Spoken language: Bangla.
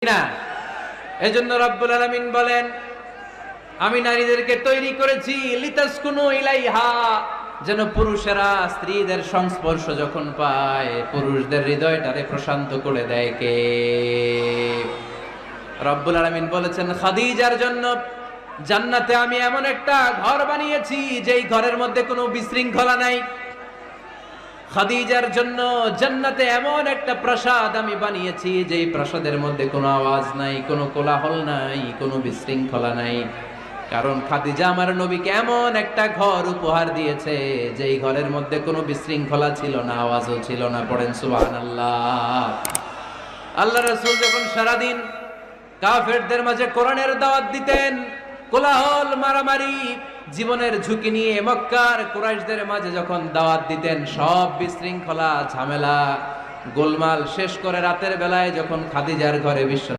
না। এজন্য রব্বুল আলামিন বলেন, আমি নারীদেরকে তৈরি করেছি লিতাসকুনু ইলাইহা, যেন পুরুষেরা স্ত্রীদের সংস্পর্শ যখন পায় পুরুষদের হৃদয়টারে প্রশান্ত করে দেয়। কে? রব্বুল আলামিন বলেছেন খাদিজার জন্য জান্নাতে আমি এমন একটা ঘর বানিয়েছি যেই ঘরের মধ্যে কোনো বিশৃঙ্খলা নাই। খাদিজার জন্য জান্নাতে এমন একটা প্রাসাদ আমি বানিয়েছি যেই প্রাসাদের মধ্যে কোনো আওয়াজ নাই, কোনো কোলাহল নাই, কোনো বিশৃঙ্খলা নাই। কারণ খাদিজা আমার নবীকে এমন একটা ঘর উপহার দিয়েছে যেই ঘরের মধ্যে কোনো বিশৃঙ্খলা ছিল না, আওয়াজও ছিল না। পড়েন সুবহানাল্লাহ। আল্লাহ রাসূল যখন সারাদিন কাফেরদের মাঝে কোরআনের দাওয়াত দিতেন, কোলাহল মারামারি জীবনের ঝুঁকি নিয়ে মক্কার কুরাইশদের মাঝে যখন দাওয়াত দিতেন, সব বিশৃঙ্খলা ঝামেলা গোলমাল শেষ করে রাতের বেলায় যখন খাদিজার ঘরে বিশ্ব